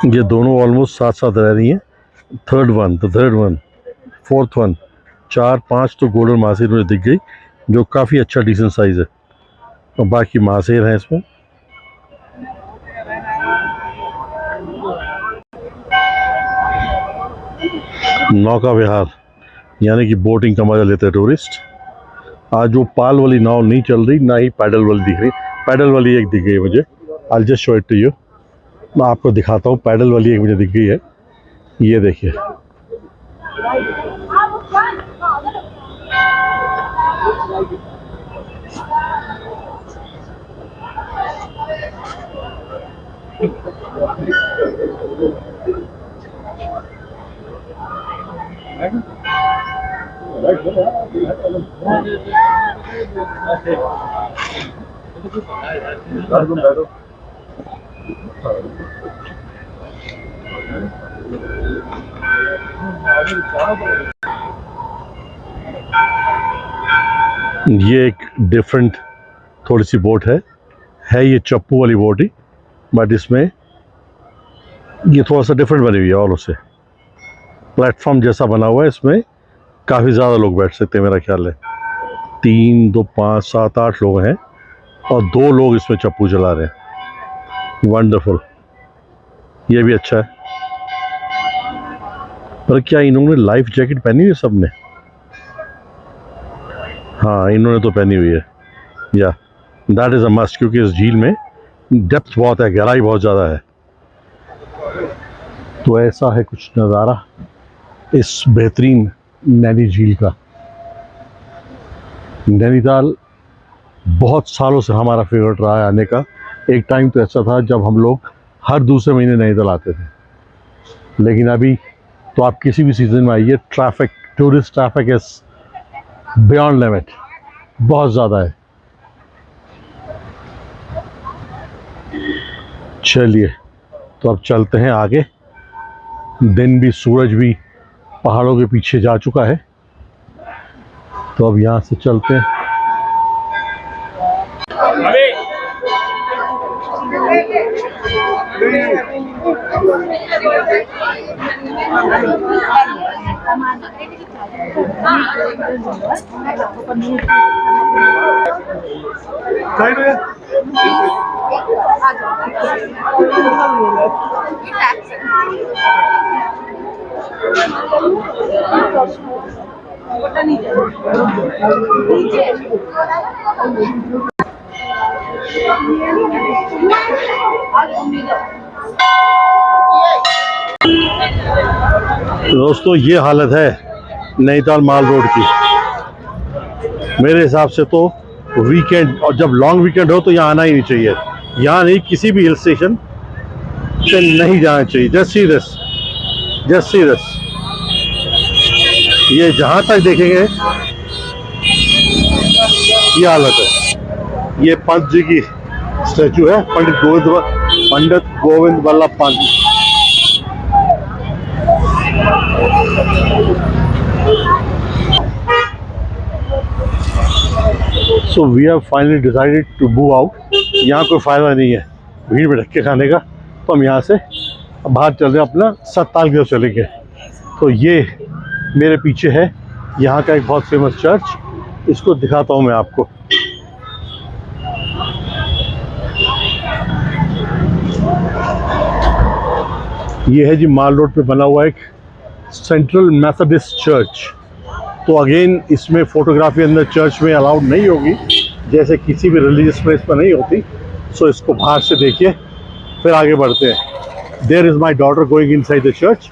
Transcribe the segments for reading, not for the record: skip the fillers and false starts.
ये दोनों ऑलमोस्ट साथ साथ रह रही हैं। थर्ड वन, फोर्थ वन, 4-5 तो गोल्डन मासेर मुझे दिख गई, जो काफ़ी अच्छा डिसेंट साइज़ है, और बाकी मासेर हैं इसमें। नौका विहार यानी कि बोटिंग का मज़ा लेते हैं टूरिस्ट। आज वो पाल वाली नाव नहीं चल रही, ना ही पैडल वाली दिख रही। पैडल वाली एक दिख गई है मुझे, I just show it to you. मैं आपको दिखाता हूँ, पैडल वाली एक मुझे दिख गई है, ये देखिए। ये एक डिफरेंट थोड़ी सी बोट है ये चप्पू वाली बोट ही, बट इसमें ये थोड़ा सा डिफरेंट बनी हुई है और उससे प्लेटफॉर्म जैसा बना हुआ है। इसमें काफ़ी ज़्यादा लोग बैठ सकते हैं, मेरा ख्याल है 3, 2, 5, 7, 8 लोग हैं, और 2 लोग इसमें चप्पू चला रहे हैं। वंडरफुल, ये भी अच्छा है। पर क्या इन्होंने लाइफ जैकेट पहनी हुई है सबने? हाँ, इन्होंने तो पहनी हुई है। या दैट इज़ अ मस्ट, क्योंकि इस झील में डेप्थ बहुत है, गहराई बहुत ज़्यादा है। तो ऐसा है कुछ नज़ारा इस बेहतरीन नैनी झील का। नैनीताल बहुत सालों से हमारा फेवरेट रहा है आने का। एक टाइम तो ऐसा था जब हम लोग हर दूसरे महीने नैनीताल आते थे, लेकिन अभी तो आप किसी भी सीज़न में आइए, traffic, tourist traffic is beyond limit, बहुत ज़्यादा है। चलिए, तो अब चलते हैं आगे। दिन भी, सूरज भी पहाड़ों के पीछे जा चुका है, तो अब यहाँ से चलते हैं। दोस्तों, ये हालत है नैनीताल माल रोड की। मेरे हिसाब से तो वीकेंड, और जब लॉन्ग वीकेंड हो तो यहाँ आना ही नहीं चाहिए। यहाँ नहीं, किसी भी हिल स्टेशन से नहीं जाना चाहिए। Just see this, just see this. ये जहाँ तक देखेंगे ये हालत है। ये पंत जी की स्टैचू है, Pandit Govind Vallabh Pant. So we have finally decided to move out. यहाँ कोई फ़ायदा नहीं है भीड़ में धक्के खाने का, तो हम यहाँ से बाहर चल रहे हैं, अपना सत्ताल की तरफ चलेंगे। तो ये मेरे पीछे है यहाँ का एक बहुत फेमस चर्च, इसको दिखाता हूँ मैं आपको। ये है जी माल रोड पे बना हुआ एक सेंट्रल मेथोडिस्ट चर्च। तो अगेन इसमें फ़ोटोग्राफी अंदर चर्च में अलाउड नहीं होगी, जैसे किसी भी रिलीजियस प्लेस पर नहीं होती। सो इसको बाहर से देखिए, फिर आगे बढ़ते हैं। There is my daughter going inside the church.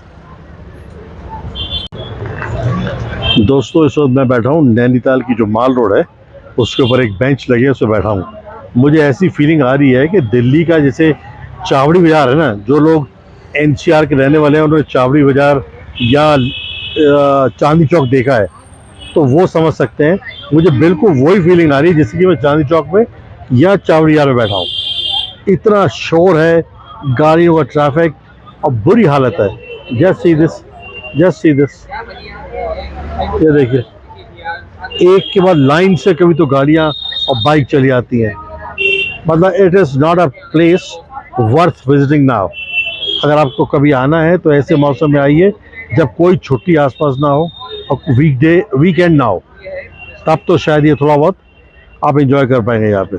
दोस्तों, इस वक्त मैं बैठा हूँ नैनीताल की जो माल रोड है उसके ऊपर, एक बेंच लगी है, उस पर बैठा हूँ। मुझे ऐसी फीलिंग आ रही है कि दिल्ली का जैसे चावड़ी बाज़ार है ना, जो लोग NCR के रहने वाले हैं उन्होंने चावड़ी बाज़ार या चांदनी चौक देखा है तो वो समझ सकते हैं। मुझे बिल्कुल वही फीलिंग आ रही है जैसे कि मैं चांदनी चौक में या चावड़ी बाज़ार में बैठा हूँ। इतना शोर है, गाड़ियों का ट्रैफिक, और बुरी हालत है। Just see this, just see this. ये देखिए, एक के बाद लाइन से कभी तो गाड़ियाँ और बाइक चली आती हैं। मतलब it is not a place worth visiting now. अगर आपको कभी आना है तो ऐसे मौसम में आइए जब कोई छुट्टी आसपास ना हो और वीकेंड ना हो, तब तो शायद ये थोड़ा बहुत आप इंजॉय कर पाएंगे यहाँ पे।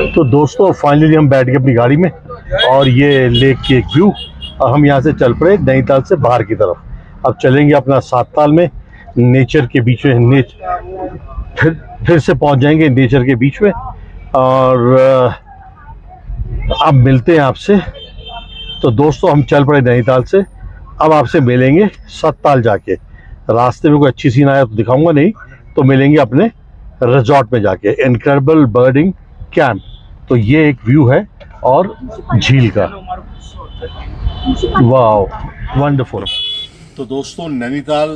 तो दोस्तों फाइनली हम बैठ गए अपनी गाड़ी में और ये लेक की एक व्यू, और हम यहाँ से चल पड़े नैनीताल से बाहर की तरफ। अब चलेंगे अपना सात ताल में, नेचर के बीच में, फिर से पहुँच जाएंगे नेचर के बीच में। और अब मिलते हैं आपसे। तो दोस्तों हम चल पड़े नैनीताल से, अब आपसे मिलेंगे सत्ताल जाके। रास्ते में कोई अच्छी सीन आया तो दिखाऊंगा, नहीं तो मिलेंगे अपने रिजॉर्ट में जाके, इनक्रेडिबल बर्डिंग कैंप। तो ये एक व्यू है और झील का, वाह वंडरफुल। तो दोस्तों नैनीताल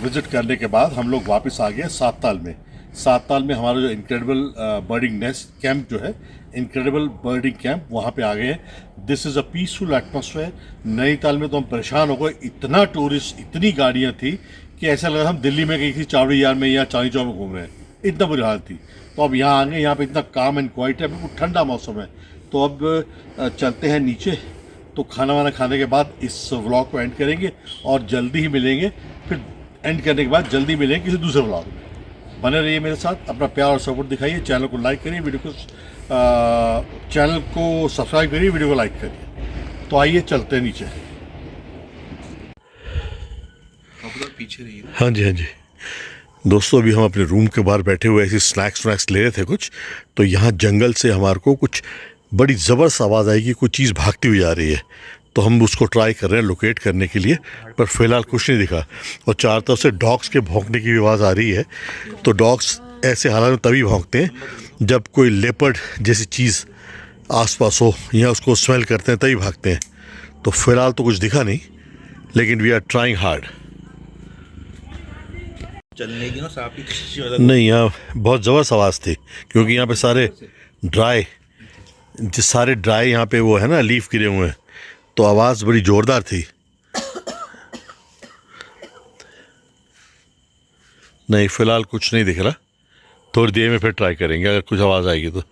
विजिट करने के बाद हम लोग वापस आ गए सात ताल में। सात ताल में हमारा जो इनक्रेडिबल बर्डिंग नेस्ट कैंप जो है, इनक्रेडिबल बर्डिंग कैंप, वहाँ पे आ गए हैं। This is a peaceful atmosphere. Nainital में तो हम परेशान हो गए, इतना टूरिस्ट, इतनी गाड़ियाँ थी कि ऐसा लगा हम दिल्ली में गई थी चावड़ी यार में या चांदनी चौक में घूम रहे हैं, इतना बुरी हालत थी। तो अब यहाँ आ गए, यहाँ पे इतना काम एंड क्वाइट है, बिल्कुल ठंडा मौसम है। तो अब चलते हैं नीचे, तो खाना वाना खाने के बाद इस व्लॉग को एंड करेंगे और जल्दी ही मिलेंगे। फिर एंड करने के बाद जल्दी मिलेंगे किसी दूसरे व्लॉग में। बने रहिए मेरे साथ, अपना प्यार और सपोर्ट दिखाइए, चैनल को लाइक करिए, चैनल को सब्सक्राइब करिए, वीडियो को लाइक करिए। तो आइए चलते हैं नीचे। पीछे रहिए। हाँ जी हाँ जी दोस्तों, अभी हम अपने रूम के बाहर बैठे हुए ऐसे स्नैक्स ले रहे थे कुछ, तो यहाँ जंगल से हमारे को कुछ बड़ी ज़बरदस्त आवाज़ आई कि कोई चीज़ भागती हुई आ रही है। तो हम उसको ट्राई कर रहे हैं लोकेट करने के लिए, पर फिलहाल कुछ नहीं दिखा। और चारों तरफ से डॉग्स के भौंकने की भी आवाज़ आ रही है। तो डॉग्स ऐसे हालात में तभी भौंकते हैं जब कोई लेपर्ड जैसी चीज़ आसपास हो या उसको स्मेल करते हैं, तभी भागते हैं। तो फिलहाल तो कुछ दिखा नहीं, लेकिन वी आर ट्राइंग हार्ड। चलने की ना सांप की नहीं, यहाँ बहुत ज़बरदस्त आवाज़ थी, क्योंकि यहाँ पे सारे ड्राई यहाँ पे वो है ना, लीफ गिरे हुए हैं, तो आवाज़ बड़ी ज़ोरदार थी। नहीं फिलहाल कुछ नहीं दिख रहा, थोड़ी देर में फिर ट्राई करेंगे, अगर कुछ आवाज़ आएगी तो।